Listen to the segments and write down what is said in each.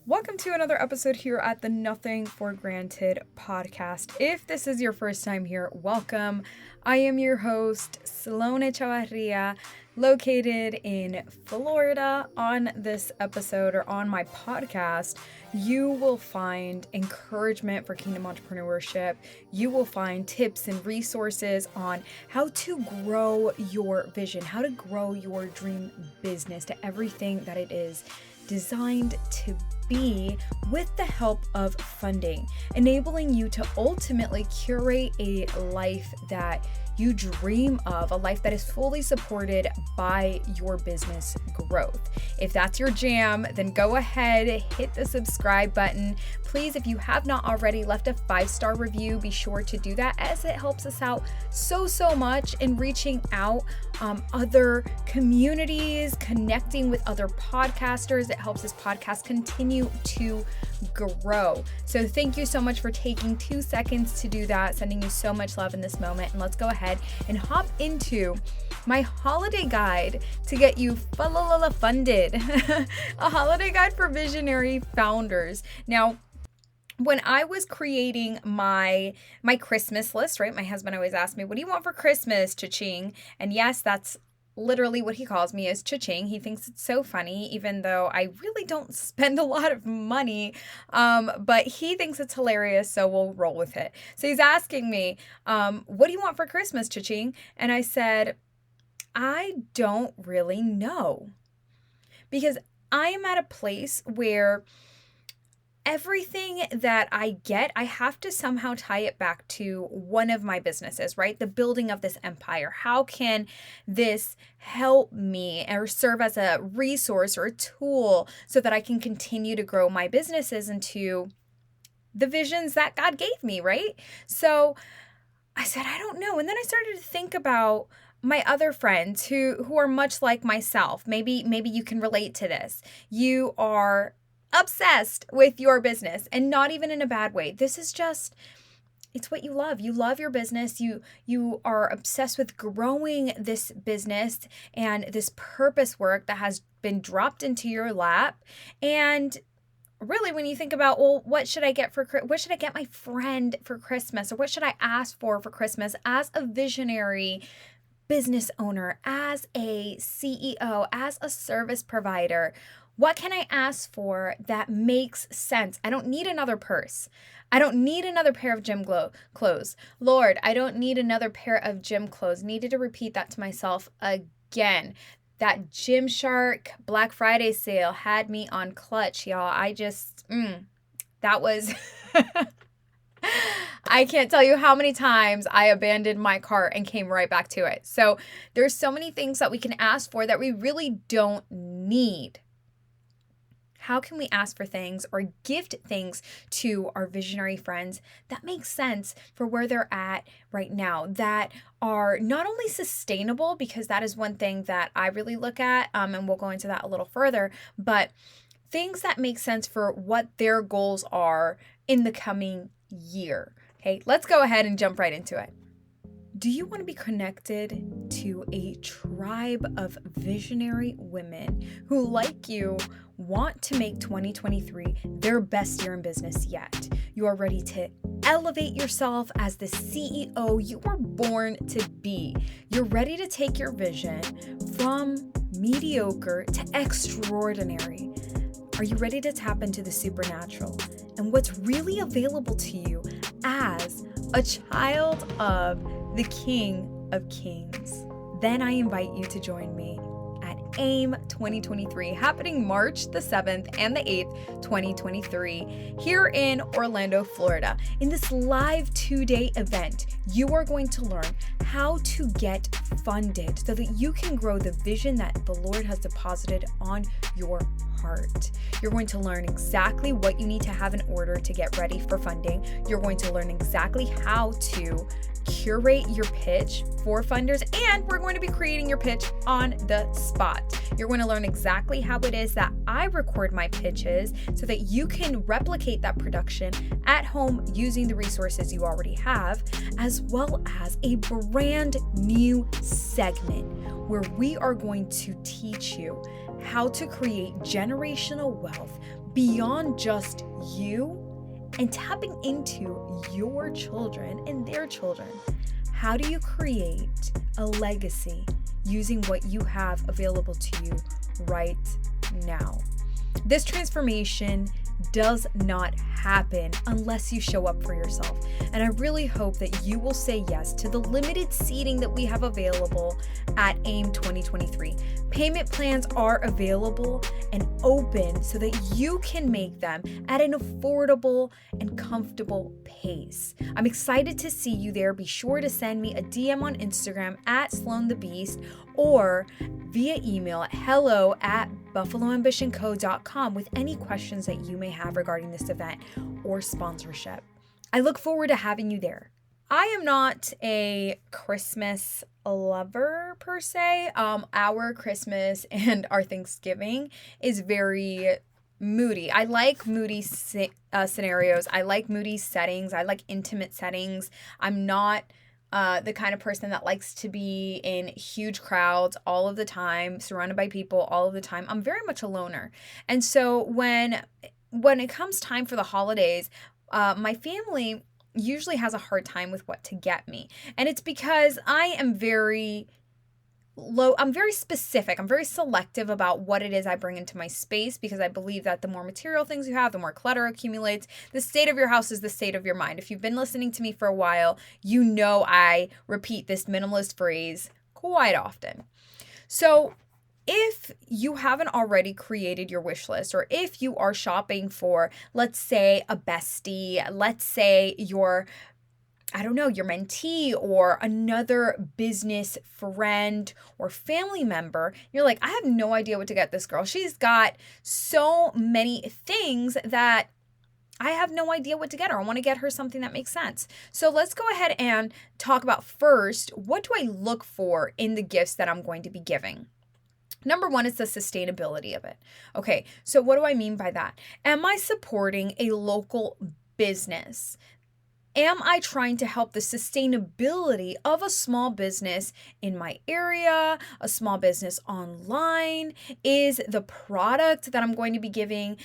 Welcome to another episode here at the Nothing for Granted podcast. If this is your first time here, welcome. I am your host, Salone Chavarria, located in Florida. On this episode or on my podcast, you will find encouragement for kingdom entrepreneurship. You will find tips and resources on how to grow your vision, how to grow your dream business to everything that it is designed to be, with the help of funding, enabling you to ultimately curate a life that you dream of, a life that is fully supported by your business growth. If that's your jam, then go ahead, hit the subscribe button. Please, if you have not already left a 5-star review, be sure to do that, as it helps us out so much in reaching out other communities, connecting with other podcasters. It helps this podcast continue to grow. So thank you so much for taking 2 seconds to do that. Sending you so much love in this moment. And let's go ahead and hop into my holiday guide to get you funded. A holiday guide for visionary founders. Now, when I was creating my Christmas list, right? My husband always asked me, what do you want for Christmas, cha-ching? And yes, that's literally what he calls me, is cha-ching. He thinks it's so funny, even though I really don't spend a lot of money. But he thinks it's hilarious, so we'll roll with it. So he's asking me, what do you want for Christmas, cha-ching? And I said, I don't really know. Because I am at a place where everything that I get, I have to somehow tie it back to one of my businesses, right? The building of this empire. How can this help me or serve as a resource or a tool so that I can continue to grow my businesses into the visions that God gave me, right? So I said, I don't know. And then I started to think about my other friends who are much like myself. Maybe you can relate to this. You are obsessed with your business, and not even in a bad way. This is just, it's what you love. You love your business. You are obsessed with growing this business and this purpose work that has been dropped into your lap. And really, when you think about, well, what should I get my friend for Christmas, or what should I ask for Christmas, as a visionary business owner, as a CEO, as a service provider, what can I ask for that makes sense? I don't need another purse. I don't need another pair of gym clothes. Lord, I don't need another pair of gym clothes. Needed to repeat that to myself again. That Gymshark Black Friday sale had me on clutch, y'all. That was... I can't tell you how many times I abandoned my cart and came right back to it. So there's so many things that we can ask for that we really don't need. How can we ask for things or gift things to our visionary friends that make sense for where they're at right now, that are not only sustainable, because that is one thing that I really look at, and we'll go into that a little further, but things that make sense for what their goals are in the coming year. Okay, let's go ahead and jump right into it. Do you want to be connected to a tribe of visionary women who, like you, want to make 2023 their best year in business yet? You are ready to elevate yourself as the CEO you were born to be. You're ready to take your vision from mediocre to extraordinary. Are you ready to tap into the supernatural and what's really available to you as a child of the King of Kings? Then I invite you to join me at AIM 2023, happening March the 7th and the 8th, 2023, here in Orlando, Florida. In this live 2-day event, you are going to learn how to get funded so that you can grow the vision that the Lord has deposited on your heart. You're going to learn exactly what you need to have in order to get ready for funding. You're going to learn exactly how to curate your pitch for funders, and we're going to be creating your pitch on the spot. You're going to learn exactly how it is that I record my pitches so that you can replicate that production at home using the resources you already have, as well as a brand new segment where we are going to teach you how to create generational wealth beyond just you and tapping into your children and their children. How do you create a legacy using what you have available to you right now? This transformation does not happen unless you show up for yourself. And I really hope that you will say yes to the limited seating that we have available at AIM 2023. Payment plans are available and open so that you can make them at an affordable and comfortable pace. I'm excited to see you there. Be sure to send me a DM on Instagram at SloanTheBeast or via email at hello@buffaloambitionco.com with any questions that you may have regarding this event or sponsorship. I look forward to having you there. I am not a Christmas lover per se. Our Christmas and our Thanksgiving is very moody. I like moody scenarios. I like moody settings. I like intimate settings. I'm not the kind of person that likes to be in huge crowds all of the time, surrounded by people all of the time. I'm very much a loner. And so when it comes time for the holidays, my family usually has a hard time with what to get me. And it's because I'm very specific. I'm very selective about what it is I bring into my space, because I believe that the more material things you have, the more clutter accumulates. The state of your house is the state of your mind. If you've been listening to me for a while, you know I repeat this minimalist phrase quite often. So if you haven't already created your wish list, or if you are shopping for, let's say, a bestie, let's say your mentee or another business friend or family member, you're like, I have no idea what to get this girl. She's got so many things that I have no idea what to get her. I want to get her something that makes sense. So let's go ahead and talk about first, what do I look for in the gifts that I'm going to be giving? Number one is the sustainability of it. Okay, so what do I mean by that? Am I supporting a local business? Am I trying to help the sustainability of a small business in my area, a small business online? Is the product that I'm going to be giving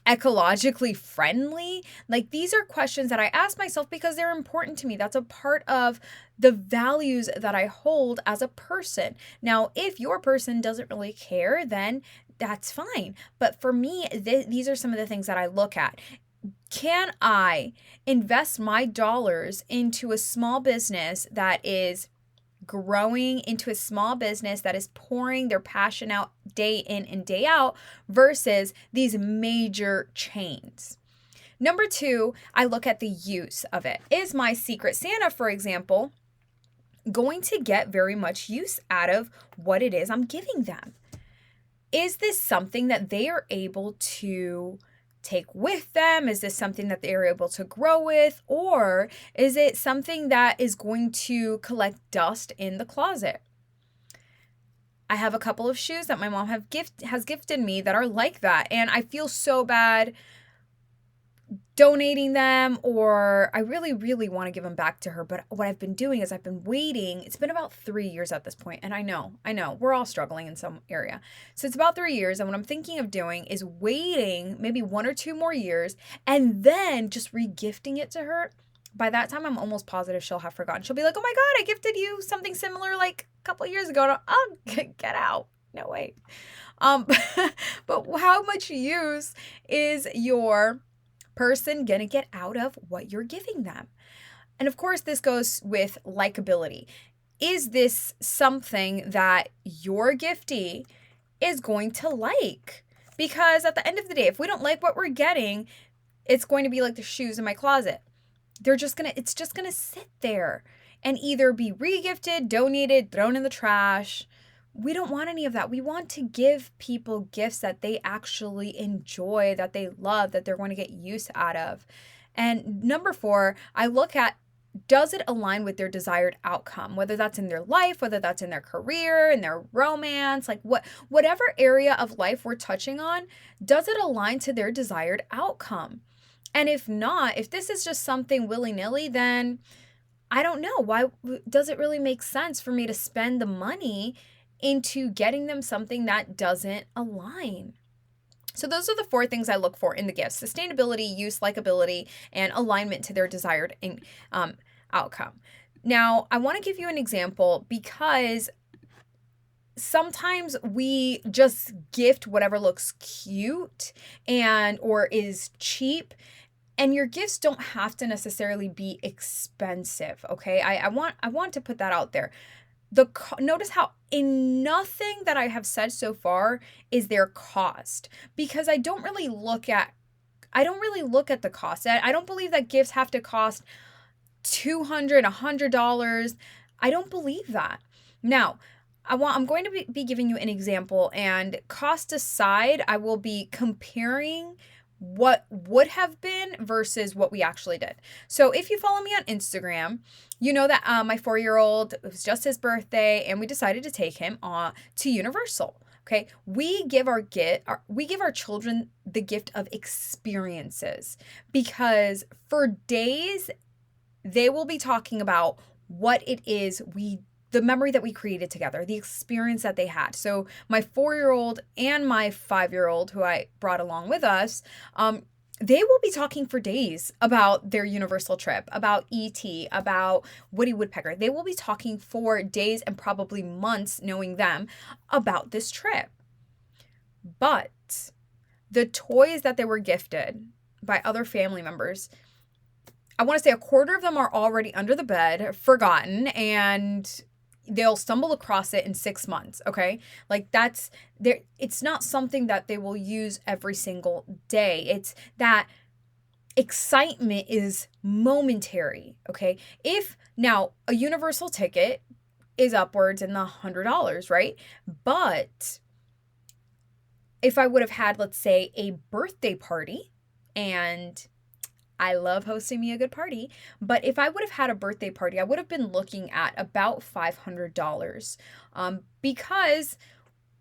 ecologically friendly? Like, these are questions that I ask myself because they're important to me. That's a part of the values that I hold as a person. Now, if your person doesn't really care, then that's fine. But for me, these are some of the things that I look at. Can I invest my dollars into a small business that is growing, into a small business that is pouring their passion out day in and day out, versus these major chains? Number two, I look at the use of it. Is my Secret Santa, for example, going to get very much use out of what it is I'm giving them? Is this something that they are able to take with them? Is this something that they're able to grow with? Or is it something that is going to collect dust in the closet? I have a couple of shoes that my mom has gifted me that are like that, and I feel so bad donating them, or I really, really want to give them back to her. But what I've been doing is I've been waiting. It's been about 3 years at this point, and I know, we're all struggling in some area. So it's about 3 years, and what I'm thinking of doing is waiting maybe 1 or 2 more years and then just regifting it to her. By that time, I'm almost positive she'll have forgotten. She'll be like, oh my God, I gifted you something similar like a couple of years ago. And I'll get out. No way. But how much use is your person gonna get out of what you're giving them? And of course, this goes with likability. Is this something that your giftee is going to like? Because at the end of the day, if we don't like what we're getting, it's going to be like the shoes in my closet. It's just gonna sit there and either be regifted, donated, thrown in the trash. We don't want any of that. We want to give people gifts that they actually enjoy, that they love, that they're going to get use out of. And number 4, I look at, does it align with their desired outcome? Whether that's in their life, whether that's in their career, in their romance, like whatever area of life we're touching on, does it align to their desired outcome? And if not, if this is just something willy-nilly, then I don't know. Why does it really make sense for me to spend the money into getting them something that doesn't align? So those are the 4 things I look for in the gifts: sustainability, use, likability, and alignment to their desired outcome. Now, I want to give you an example because sometimes we just gift whatever looks cute and or is cheap, and your gifts don't have to necessarily be expensive, okay? I want to put that out there. Notice how in nothing that I have said so far is their cost, because I don't really look at the cost. I don't believe that gifts have to cost $200, $100. I don't believe that. Now, I'm going to be giving you an example, and cost aside, I will be comparing what would have been versus what we actually did. So if you follow me on Instagram, you know that my 4-year-old, it was just his birthday, and we decided to take him to Universal. Okay, we give our children the gift of experiences, because for days they will be talking about what it is the memory that we created together, the experience that they had. So my 4-year-old and my 5-year-old, who I brought along with us, they will be talking for days about their Universal trip, about E.T., about Woody Woodpecker. They will be talking for days and probably months, knowing them, about this trip. But the toys that they were gifted by other family members, I want to say a quarter of them are already under the bed, forgotten, and they'll stumble across it in 6 months, okay? Like it's not something that they will use every single day. It's that excitement is momentary, okay? If now a Universal ticket is upwards in the $100, right? But if I would have had, let's say, a birthday party, and I love hosting me a good party, but if I would have had a birthday party, I would have been looking at about $500, because,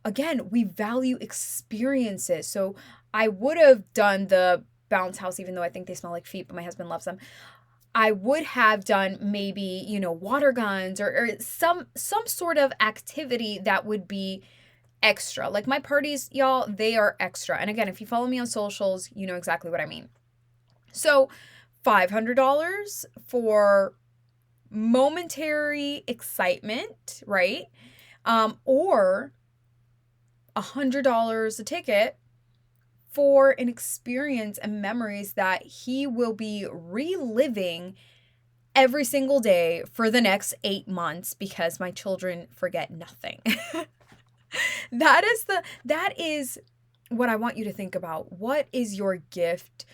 again, we value experiences. So I would have done the bounce house, even though I think they smell like feet, but my husband loves them. I would have done maybe, water guns or some sort of activity that would be extra. Like my parties, y'all, they are extra. And again, if you follow me on socials, you know exactly what I mean. So $500 for momentary excitement, right? Or $100 a ticket for an experience and memories that he will be reliving every single day for the next 8 months, because my children forget nothing. That is what I want you to think about. What is your gift?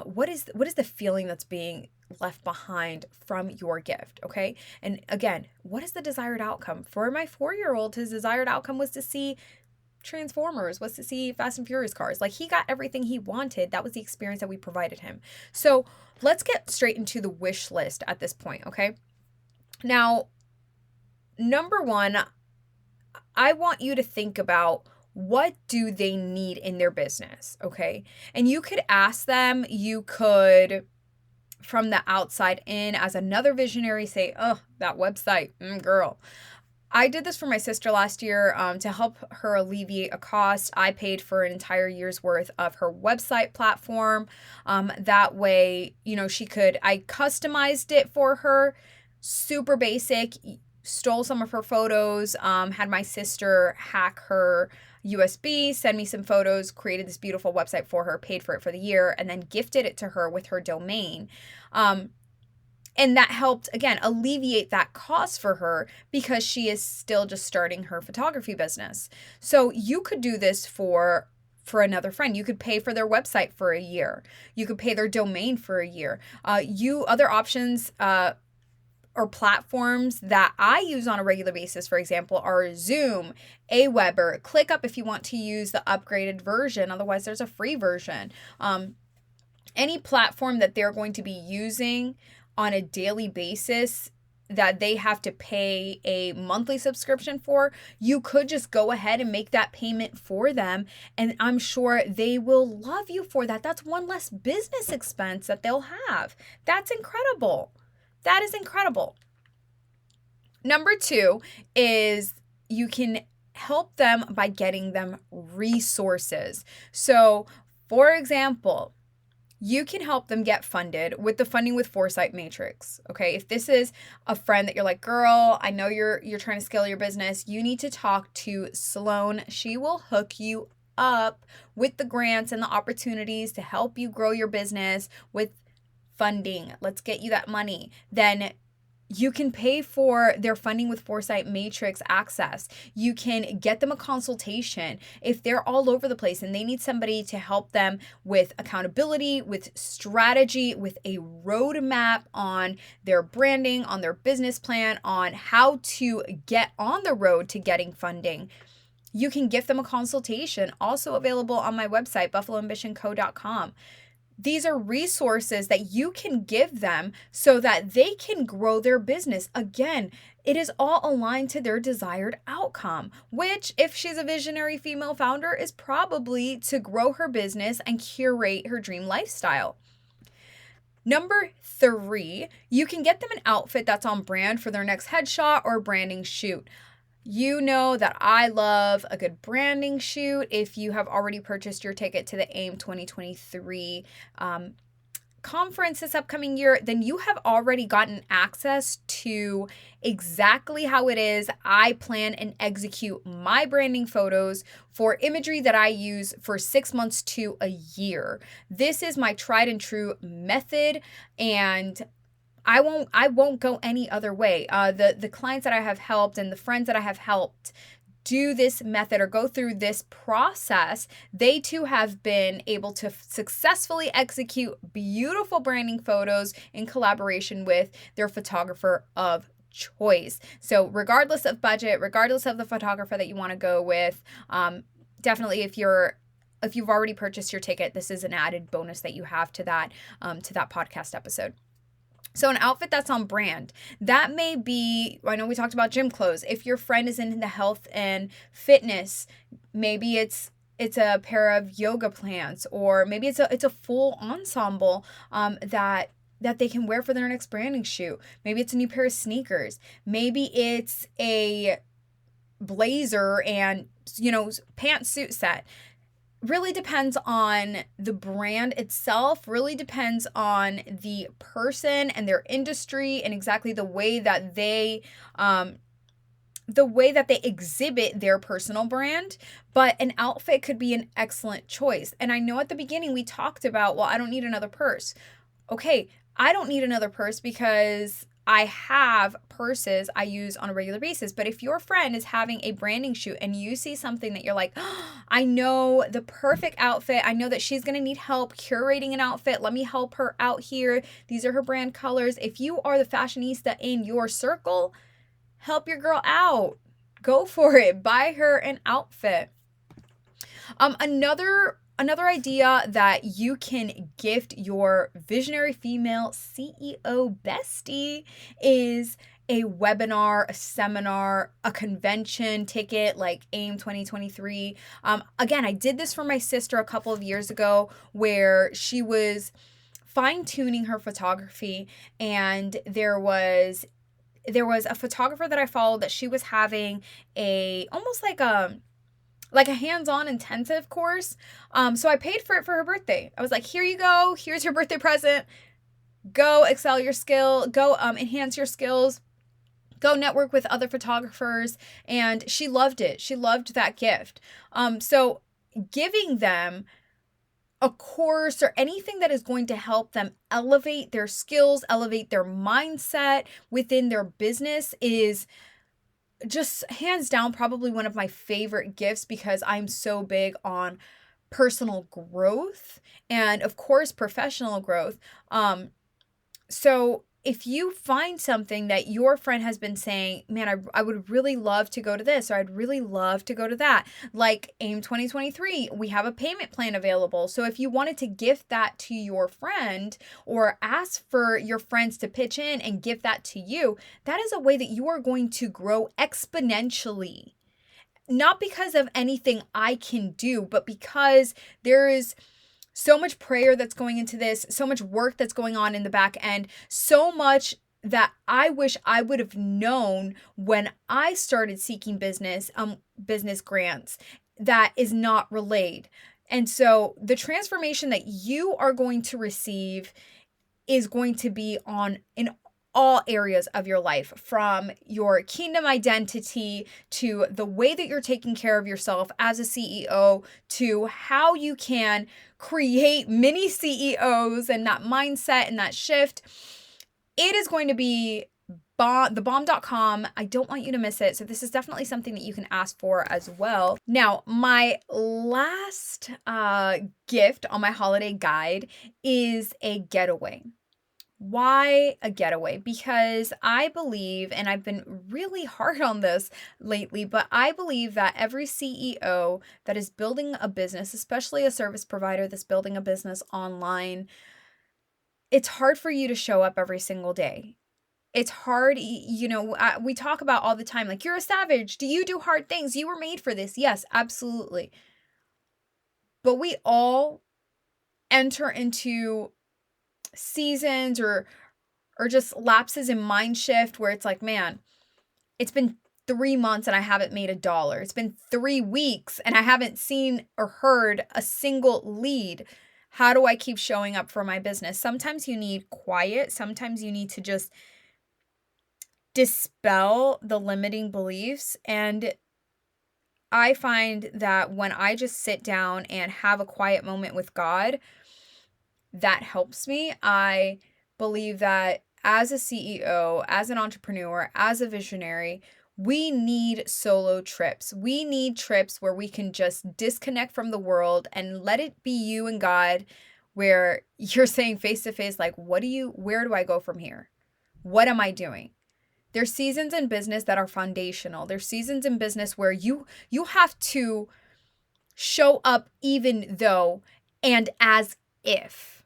What is the feeling that's being left behind from your gift, okay? And again, what is the desired outcome? For my 4-year-old, his desired outcome was to see Transformers, was to see Fast and Furious cars. Like, he got everything he wanted. That was the experience that we provided him. So let's get straight into the wish list at this point, okay? Now, number 1, I want you to think about, what do they need in their business, okay? And you could ask them, you could, from the outside in, as another visionary, say, oh, that website, girl. I did this for my sister last year to help her alleviate a cost. I paid for an entire year's worth of her website platform. That way, I customized it for her, super basic, stole some of her photos, had my sister hack her USB, send me some photos, created this beautiful website for her, paid for it for the year, and then gifted it to her with her domain. And that helped, again, alleviate that cost for her, because she is still just starting her photography business. So you could do this for another friend. You could pay for their website for a year. You could pay their domain for a year. Other options, or platforms that I use on a regular basis, for example, are Zoom, Aweber, ClickUp if you want to use the upgraded version. Otherwise, there's a free version. Any platform that they're going to be using on a daily basis that they have to pay a monthly subscription for, you could just go ahead and make that payment for them, and I'm sure they will love you for that. That's one less business expense that they'll have. That's incredible. That is incredible. Number 2 is you can help them by getting them resources. So, for example, you can help them get funded with the Funding with Foresight Matrix. Okay. If this is a friend that you're like, girl, I know you're trying to scale your business, you need to talk to Sloan. She will hook you up with the grants and the opportunities to help you grow your business with funding. Let's get you that money. Then you can pay for their Funding with Foresight Matrix access. You can get them a consultation if they're all over the place and they need somebody to help them with accountability, with strategy, with a roadmap on their branding, on their business plan, on how to get on the road to getting funding. You can give them a consultation, also available on my website, buffaloambitionco.com. These are resources that you can give them so that they can grow their business. Again, it is all aligned to their desired outcome, which, if she's a visionary female founder, is probably to grow her business and curate her dream lifestyle. Number 3, you can get them an outfit that's on brand for their next headshot or branding shoot. You know that I love a good branding shoot. If you have already purchased your ticket to the AIM 2023 conference this upcoming year, then you have already gotten access to exactly how it is I plan and execute my branding photos for imagery that I use for 6 months to a year. This is my tried and true method, and I won't go any other way. The clients that I have helped and the friends that I have helped do this method or go through this process, they too have been able to successfully execute beautiful branding photos in collaboration with their photographer of choice. So regardless of budget, regardless of the photographer that you want to go with, definitely if you've already purchased your ticket, this is an added bonus that you have to that podcast episode. So an outfit that's on brand, that may be, I know we talked about gym clothes. If your friend is into health and fitness, maybe it's a pair of yoga pants, or maybe it's a full ensemble that they can wear for their next branding shoot. Maybe it's a new pair of sneakers. Maybe it's a blazer and, pantsuit set. Really depends on the brand itself, really depends on the person and their industry and exactly the way that they exhibit their personal brand. But an outfit could be an excellent choice. And I know at the beginning we talked about, well, I don't need another purse. Okay, I don't need another purse because I have purses I use on a regular basis. But if your friend is having a branding shoot and you see something that you're like, oh, I know the perfect outfit, I know that she's going to need help curating an outfit, let me help her out here, these are her brand colors. If you are the fashionista in your circle, help your girl out. Go for it. Buy her an outfit. Another idea that you can gift your visionary female CEO bestie is a webinar, a seminar, a convention ticket like AIM 2023. Again, I did this for my sister a couple of years ago where she was fine-tuning her photography, and there was a photographer that I followed that she was having almost like a hands-on intensive course. So I paid for it for her birthday. I was like, here you go. Here's your birthday present. Go excel your skill. Go enhance your skills. Go network with other photographers. And she loved it. She loved that gift. So giving them a course or anything that is going to help them elevate their skills, elevate their mindset within their business is just hands down probably one of my favorite gifts, because I'm so big on personal growth and of course professional growth. So if you find something that your friend has been saying, man, I would really love to go to this, or I'd really love to go to that, like AIM 2023, we have a payment plan available. So if you wanted to gift that to your friend or ask for your friends to pitch in and give that to you, that is a way that you are going to grow exponentially. Not because of anything I can do, but because there is so much prayer that's going into this, so much work that's going on in the back end, so much that I wish I would have known when I started seeking business. business grants that is not relayed. And so the transformation that you are going to receive is going to be in all areas of your life, from your kingdom identity to the way that you're taking care of yourself as a CEO, to how you can create mini CEOs and that mindset and that shift. It is going to be thebomb.com. I don't want you to miss it. So this is definitely something that you can ask for as well. Now, my last gift on my holiday guide is a getaway. Why a getaway? Because I believe, and I've been really hard on this lately, but I believe that every CEO that is building a business, especially a service provider that's building a business online, it's hard for you to show up every single day. It's hard, we talk about all the time, like, you're a savage. Do you do hard things? You were made for this. Yes, absolutely. But we all enter into seasons or just lapses in mind shift where it's like, man, it's been 3 months and I haven't made $1. It's been 3 weeks and I haven't seen or heard a single lead. How do I keep showing up for my business? Sometimes you need quiet. Sometimes you need to just dispel the limiting beliefs. And I find that when I just sit down and have a quiet moment with God, that helps me. I believe that as a CEO, as an entrepreneur, as a visionary, we need solo trips. We need trips where we can just disconnect from the world and let it be you and God, where you're saying face to face, like, where do I go from here? What am I doing? There's seasons in business that are foundational. There's seasons in business where you have to show up even though and as if.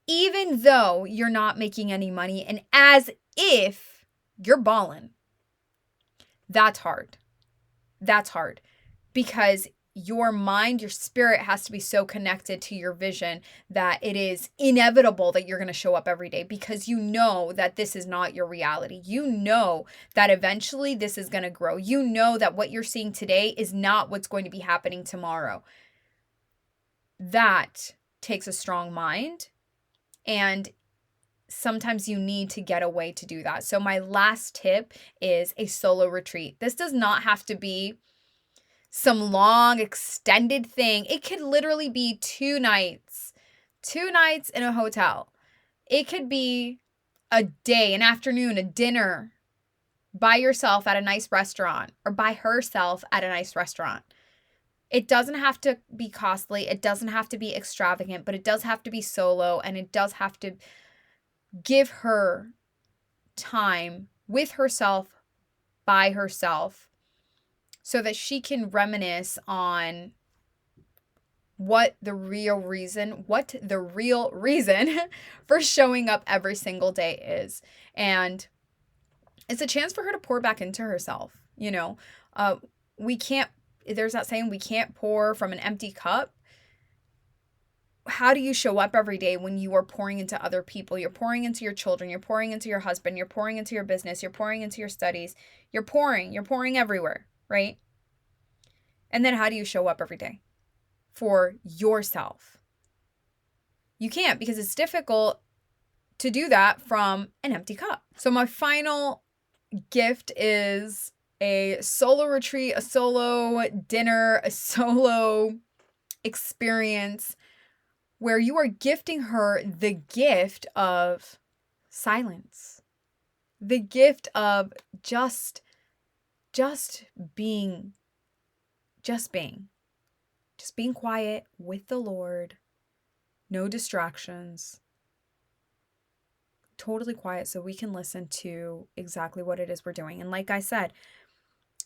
Even though you're not making any money and as if you're balling. That's hard. That's hard because your mind, your spirit has to be so connected to your vision that it is inevitable that you're going to show up every day because you know that this is not your reality. You know that eventually this is going to grow. You know that what you're seeing today is not what's going to be happening tomorrow. That takes a strong mind, and sometimes you need to get away to do that. So my last tip is a solo retreat. This does not have to be some long extended thing. It could literally be 2 nights in a hotel. It could be a day, an afternoon, a dinner by yourself at a nice restaurant or by herself at a nice restaurant. It doesn't have to be costly. It doesn't have to be extravagant, but it does have to be solo, and it does have to give her time with herself, by herself, so that she can reminisce on what the real reason for showing up every single day is. And it's a chance for her to pour back into herself. There's that saying, we can't pour from an empty cup. How do you show up every day when you are pouring into other people? You're pouring into your children, you're pouring into your husband, you're pouring into your business, you're pouring into your studies, you're pouring everywhere, right? And then how do you show up every day for yourself? You can't, because it's difficult to do that from an empty cup. So my final gift is a solo retreat, a solo dinner, a solo experience where you are gifting her the gift of silence, the gift of just being quiet with the Lord, no distractions, totally quiet so we can listen to exactly what it is we're doing. And like I said,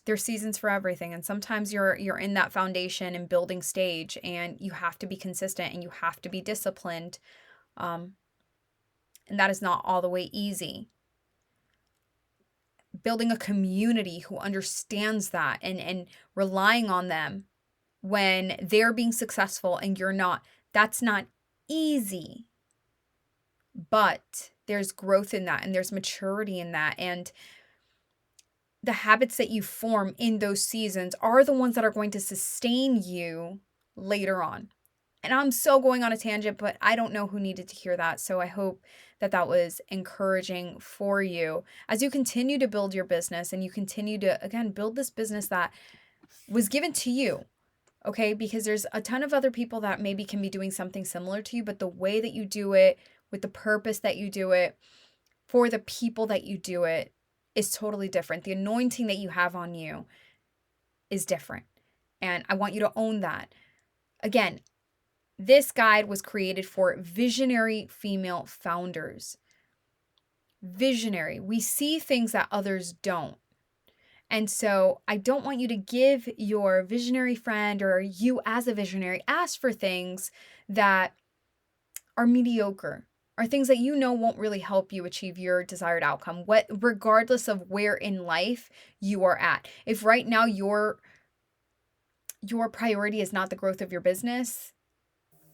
there's seasons for everything. And sometimes you're in that foundation and building stage, and you have to be consistent and you have to be disciplined. And that is not all the way easy. Building a community who understands that and relying on them when they're being successful and you're not, that's not easy. But there's growth in that, and there's maturity in that. And the habits that you form in those seasons are the ones that are going to sustain you later on. And I'm so going on a tangent, but I don't know who needed to hear that. So I hope that that was encouraging for you as you continue to build your business and you continue to, again, build this business that was given to you. Okay, because there's a ton of other people that maybe can be doing something similar to you, but the way that you do it, with the purpose that you do it, for the people that you do it, is totally different. The anointing that you have on you is different. And I want you to own that. Again, this guide was created for visionary female founders. Visionary. We see things that others don't. And so I don't want you to give your visionary friend or you as a visionary ask for things that are mediocre, or things that you know won't really help you achieve your desired outcome, regardless of where in life you are at. If right now your priority is not the growth of your business,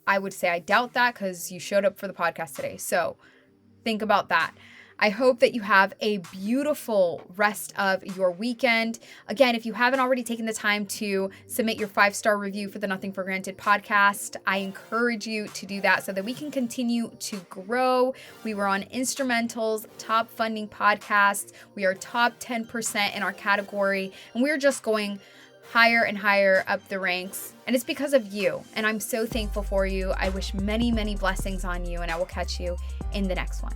I would say I doubt that because you showed up for the podcast today. So think about that. I hope that you have a beautiful rest of your weekend. Again, if you haven't already taken the time to submit your 5-star review for the Nothing for Granted podcast, I encourage you to do that so that we can continue to grow. We were on Instrumental's top funding podcast. We are top 10% in our category, and we're just going higher and higher up the ranks. And it's because of you. And I'm so thankful for you. I wish many, many blessings on you, and I will catch you in the next one.